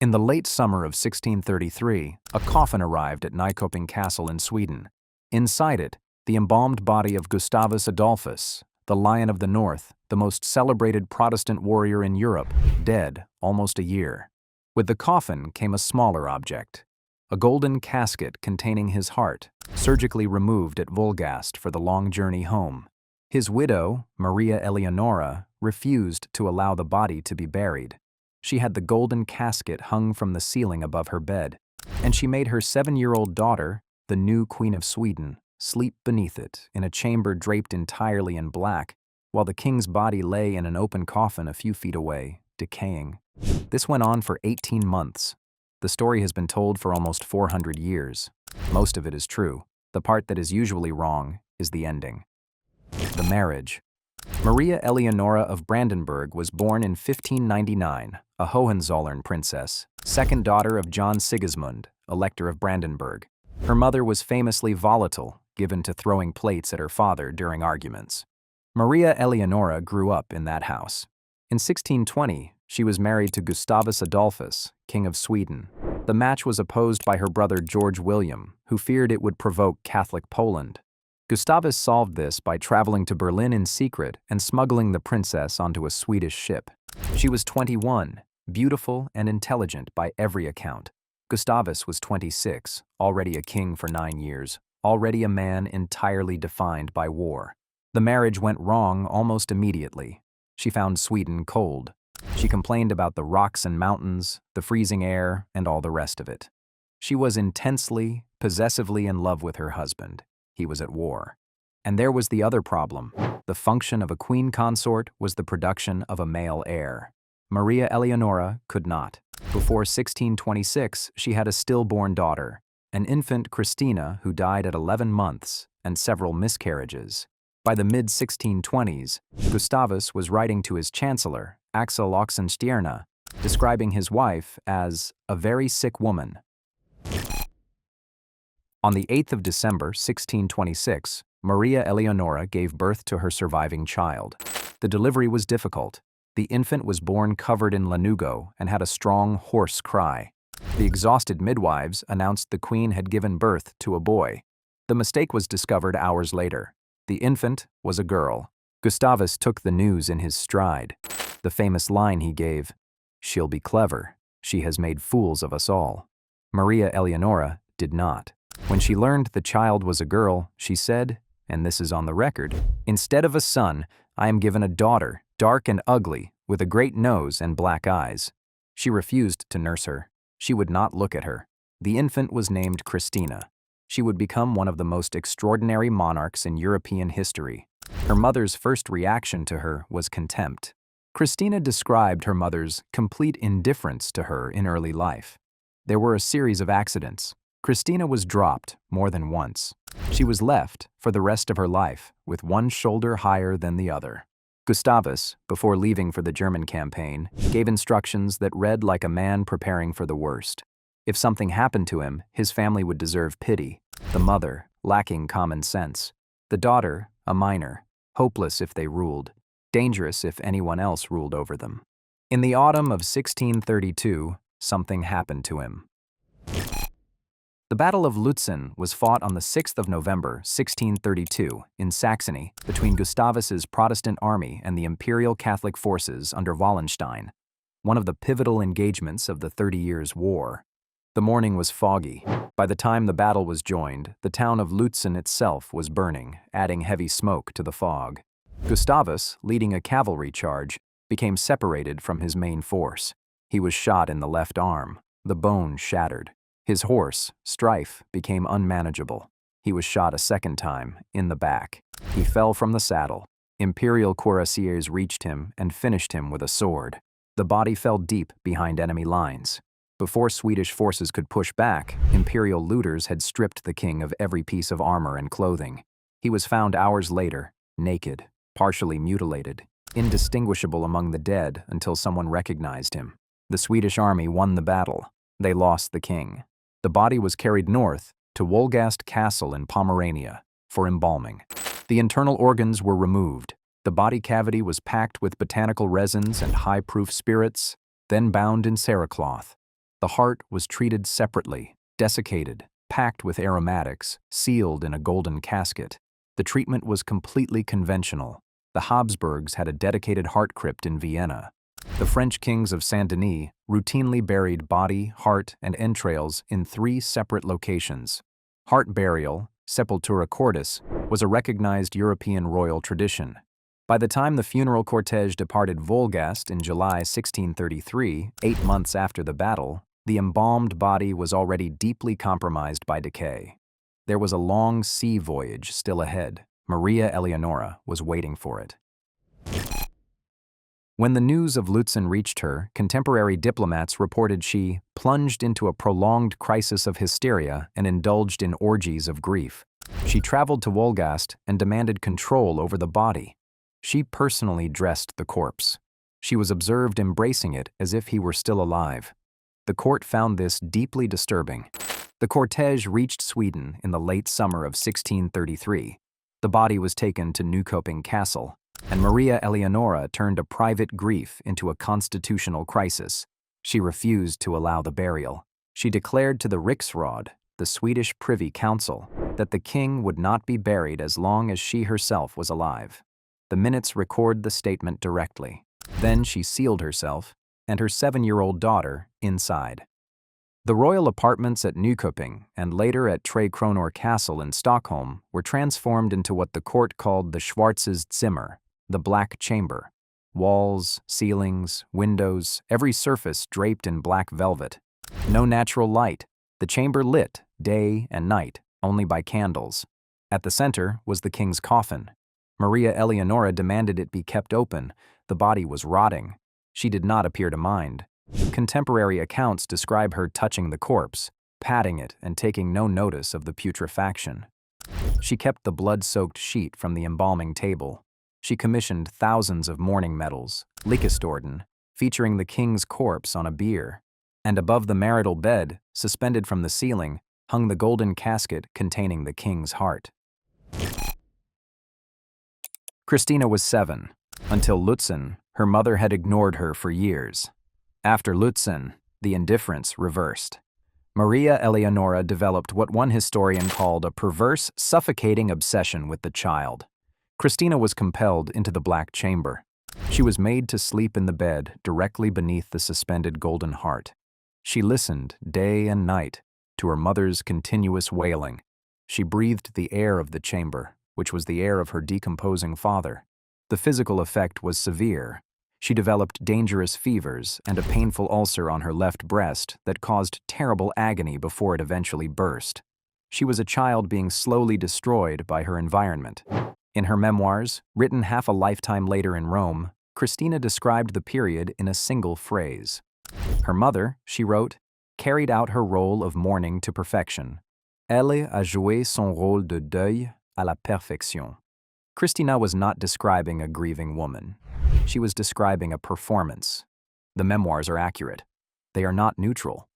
In the late summer of 1633, a coffin arrived at Nyköping Castle in Sweden. Inside it, the embalmed body of Gustavus Adolphus, the Lion of the North, the most celebrated Protestant warrior in Europe, dead almost a year. With the coffin came a smaller object, a golden casket containing his heart, surgically removed at Wolgast for the long journey home. His widow, Maria Eleonora, refused to allow the body to be buried. She had the golden casket hung from the ceiling above her bed, and she made her 7-year-old daughter, the new Queen of Sweden, sleep beneath it in a chamber draped entirely in black, while the king's body lay in an open coffin a few feet away, decaying. This went on for 18 months. The story has been told for almost 400 years. Most of it is true. The part that is usually wrong is the ending. The marriage. Maria Eleonora of Brandenburg was born in 1599, a Hohenzollern princess, second daughter of John Sigismund, Elector of Brandenburg. Her mother was famously volatile, given to throwing plates at her father during arguments. Maria Eleonora grew up in that house. In 1620, she was married to Gustavus Adolphus, King of Sweden. The match was opposed by her brother George William, who feared it would provoke Catholic Poland. Gustavus solved this by traveling to Berlin in secret and smuggling the princess onto a Swedish ship. She was 21, beautiful and intelligent by every account. Gustavus was 26, already a king for 9 years, already a man entirely defined by war. The marriage went wrong almost immediately. She found Sweden cold. She complained about the rocks and mountains, the freezing air, and all the rest of it. She was intensely, possessively in love with her husband. He was at war. And there was the other problem. The function of a queen consort was the production of a male heir. Maria Eleonora could not. Before 1626, she had a stillborn daughter, an infant Christina who died at 11 months, and several miscarriages. By the mid-1620s, Gustavus was writing to his chancellor, Axel Oxenstierna, describing his wife as a very sick woman. On the 8th of December, 1626, Maria Eleonora gave birth to her surviving child. The delivery was difficult. The infant was born covered in lanugo and had a strong, hoarse cry. The exhausted midwives announced the queen had given birth to a boy. The mistake was discovered hours later. The infant was a girl. Gustavus took the news in his stride. The famous line he gave, "She'll be clever. She has made fools of us all." Maria Eleonora did not. When she learned the child was a girl, she said, and this is on the record, "Instead of a son, I am given a daughter, dark and ugly, with a great nose and black eyes." She refused to nurse her. She would not look at her. The infant was named Christina. She would become one of the most extraordinary monarchs in European history. Her mother's first reaction to her was contempt. Christina described her mother's complete indifference to her in early life. There were a series of accidents. Christina was dropped more than once. She was left, for the rest of her life, with one shoulder higher than the other. Gustavus, before leaving for the German campaign, gave instructions that read like a man preparing for the worst. If something happened to him, his family would deserve pity. The mother, lacking common sense. The daughter, a minor, hopeless if they ruled, dangerous if anyone else ruled over them. In the autumn of 1632, something happened to him. The Battle of Lützen was fought on the 6th of November, 1632, in Saxony, between Gustavus's Protestant army and the Imperial Catholic forces under Wallenstein, one of the pivotal engagements of the 30 Years' War. The morning was foggy. By the time the battle was joined, the town of Lützen itself was burning, adding heavy smoke to the fog. Gustavus, leading a cavalry charge, became separated from his main force. He was shot in the left arm. The bone shattered. His horse, Strife, became unmanageable. He was shot a second time, in the back. He fell from the saddle. Imperial cuirassiers reached him and finished him with a sword. The body fell deep behind enemy lines. Before Swedish forces could push back, Imperial looters had stripped the king of every piece of armor and clothing. He was found hours later, naked, partially mutilated, indistinguishable among the dead until someone recognized him. The Swedish army won the battle. They lost the king. The body was carried north to Wolgast Castle in Pomerania for embalming. The internal organs were removed. The body cavity was packed with botanical resins and high-proof spirits, then bound in cerecloth. The heart was treated separately, desiccated, packed with aromatics, sealed in a golden casket. The treatment was completely conventional. The Habsburgs had a dedicated heart crypt in Vienna. The French kings of Saint-Denis routinely buried body, heart, and entrails in 3 separate locations. Heart burial, sepultura cordis, was a recognized European royal tradition. By the time the funeral cortege departed Wolgast in July 1633, 8 months after the battle, the embalmed body was already deeply compromised by decay. There was a long sea voyage still ahead. Maria Eleonora was waiting for it. When the news of Lützen reached her, contemporary diplomats reported she plunged into a prolonged crisis of hysteria and indulged in orgies of grief. She traveled to Wolgast and demanded control over the body. She personally dressed the corpse. She was observed embracing it as if he were still alive. The court found this deeply disturbing. The cortege reached Sweden in the late summer of 1633. The body was taken to Nyköping Castle, and Maria Eleonora turned a private grief into a constitutional crisis. She refused to allow the burial. She declared to the Riksråd, the Swedish Privy Council, that the king would not be buried as long as she herself was alive. The minutes record the statement directly. Then she sealed herself and her 7-year-old daughter inside. The royal apartments at Nyköping and later at Tre Kronor Castle in Stockholm were transformed into what the court called the Schwarzes Zimmer, the Black Chamber. Walls, ceilings, windows, every surface draped in black velvet. No natural light. The chamber lit, day and night, only by candles. At the center was the king's coffin. Maria Eleonora demanded it be kept open. The body was rotting. She did not appear to mind. Contemporary accounts describe her touching the corpse, patting it, and taking no notice of the putrefaction. She kept the blood-soaked sheet from the embalming table. She commissioned thousands of mourning medals, Likestorden, featuring the king's corpse on a bier. And above the marital bed, suspended from the ceiling, hung the golden casket containing the king's heart. Christina was 7. Until Lützen, her mother had ignored her for years. After Lützen, the indifference reversed. Maria Eleonora developed what one historian called a perverse, suffocating obsession with the child. Christina was compelled into the Black Chamber. She was made to sleep in the bed directly beneath the suspended golden heart. She listened day and night to her mother's continuous wailing. She breathed the air of the chamber, which was the air of her decomposing father. The physical effect was severe. She developed dangerous fevers and a painful ulcer on her left breast that caused terrible agony before it eventually burst. She was a child being slowly destroyed by her environment. In her memoirs, written half a lifetime later in Rome, Christina described the period in a single phrase. Her mother, she wrote, carried out her role of mourning to perfection. Elle a joué son rôle de deuil à la perfection. Christina was not describing a grieving woman. She was describing a performance. The memoirs are accurate. They are not neutral.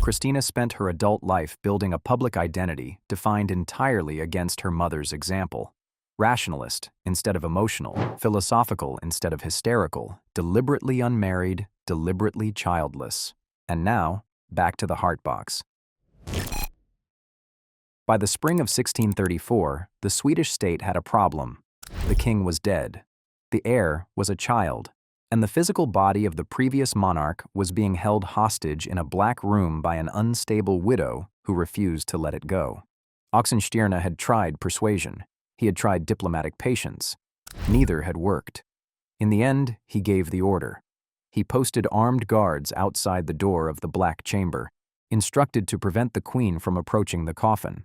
Christina spent her adult life building a public identity defined entirely against her mother's example. Rationalist instead of emotional, philosophical instead of hysterical, deliberately unmarried, deliberately childless. And now, back to the heart box. By the spring of 1634, the Swedish state had a problem. The king was dead. The heir was a child, and the physical body of the previous monarch was being held hostage in a black room by an unstable widow who refused to let it go. Oxenstierna had tried persuasion. He had tried diplomatic patience. Neither had worked. In the end, he gave the order. He posted armed guards outside the door of the Black Chamber, instructed to prevent the queen from approaching the coffin.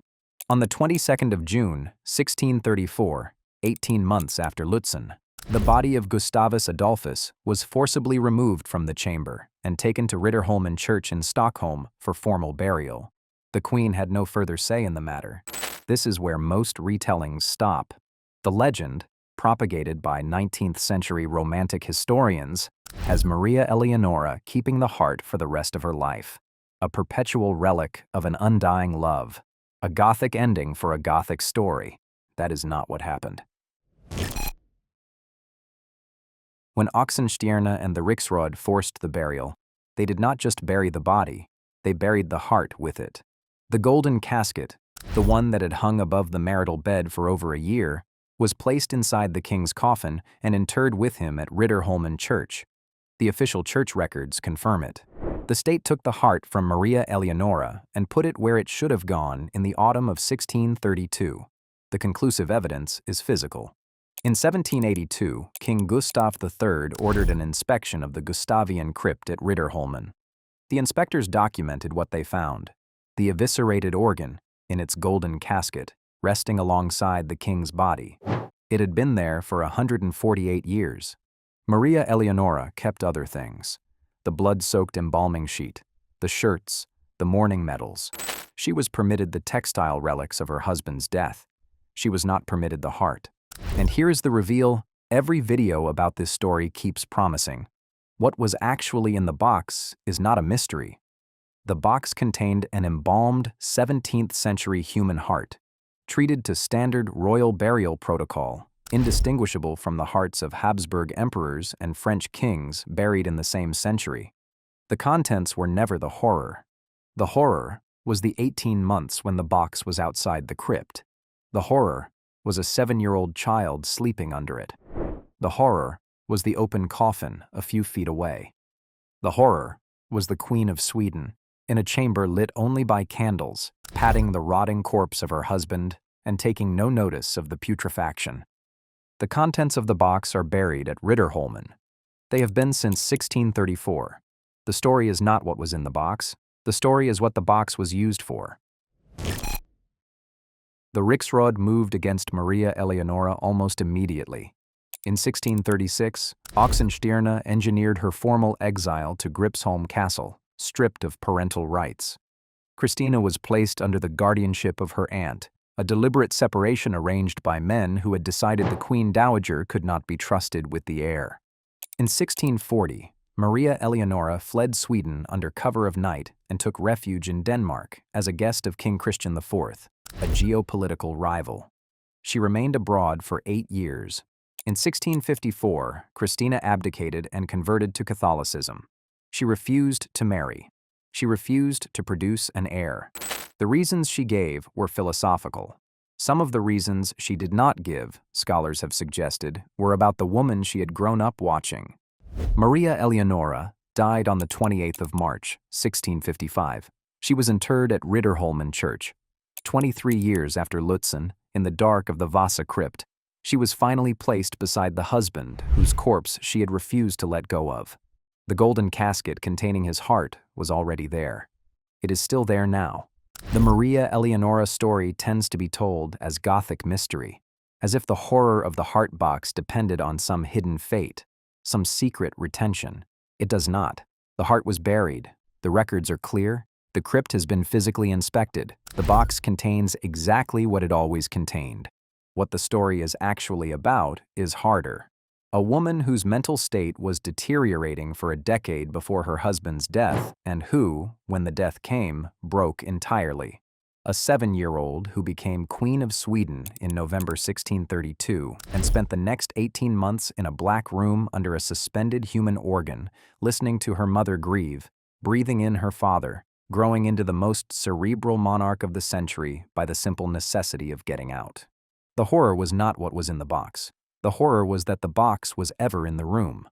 On the 22nd of June, 1634, 18 months after Lützen, the body of Gustavus Adolphus was forcibly removed from the chamber and taken to Riddarholmen Church in Stockholm for formal burial. The queen had no further say in the matter. This is where most retellings stop. The legend, propagated by 19th-century Romantic historians, has Maria Eleonora keeping the heart for the rest of her life, a perpetual relic of an undying love, a Gothic ending for a Gothic story. That is not what happened. When Oxenstierna and the Riksråd forced the burial, they did not just bury the body, They buried the heart with it. The golden casket, the one that had hung above the marital bed for over a year, was placed inside the king's coffin and interred with him at Riddarholmen Church. The official church records confirm it. The state took the heart from Maria Eleonora and put it where it should have gone in the autumn of 1632. The conclusive evidence is physical. In 1782, King Gustav III ordered an inspection of the Gustavian crypt at Riddarholmen. The inspectors documented what they found: the eviscerated organ, in its golden casket, resting alongside the king's body. It had been there for 148 years. Maria Eleonora kept other things: the blood-soaked embalming sheet, the shirts, the mourning medals. She was permitted the textile relics of her husband's death. She was not permitted the heart. And here is the reveal: every video about this story keeps promising. What was actually in the box is not a mystery. The box contained an embalmed 17th century human heart, treated to standard royal burial protocol, indistinguishable from the hearts of Habsburg emperors and French kings buried in the same century. The contents were never the horror. The horror was the 18 months when the box was outside the crypt. The horror was a 7-year-old child sleeping under it. The horror was the open coffin a few feet away. The horror was the Queen of Sweden, in a chamber lit only by candles, patting the rotting corpse of her husband and taking no notice of the putrefaction. The contents of the box are buried at Riddarholmen. They have been since 1634. The story is not what was in the box. The story is what the box was used for. The Riksråd moved against Maria Eleonora almost immediately. In 1636, Oxenstierna engineered her formal exile to Gripsholm Castle, stripped of parental rights. Christina was placed under the guardianship of her aunt, a deliberate separation arranged by men who had decided the Queen Dowager could not be trusted with the heir. In 1640, Maria Eleonora fled Sweden under cover of night and took refuge in Denmark as a guest of King Christian IV, a geopolitical rival. She remained abroad for 8 years. In 1654, Christina abdicated and converted to Catholicism. She refused to marry. She refused to produce an heir. The reasons she gave were philosophical. Some of the reasons she did not give, scholars have suggested, were about the woman she had grown up watching. Maria Eleonora died on the 28th of March, 1655. She was interred at Riddarholmen Church. 23 years after Lützen, in the dark of the Vasa crypt, she was finally placed beside the husband whose corpse she had refused to let go of. The golden casket containing his heart was already there. It is still there now. The Maria Eleonora story tends to be told as Gothic mystery, as if the horror of the heart box depended on some hidden fate, some secret retention. It does not. The heart was buried. The records are clear. The crypt has been physically inspected. The box contains exactly what it always contained. What the story is actually about is harder. A woman whose mental state was deteriorating for a decade before her husband's death and who, when the death came, broke entirely. A 7-year-old who became Queen of Sweden in November 1632 and spent the next 18 months in a black room under a suspended human organ, listening to her mother grieve, breathing in her father, growing into the most cerebral monarch of the century by the simple necessity of getting out. The horror was not what was in the box. The horror was that the box was ever in the room.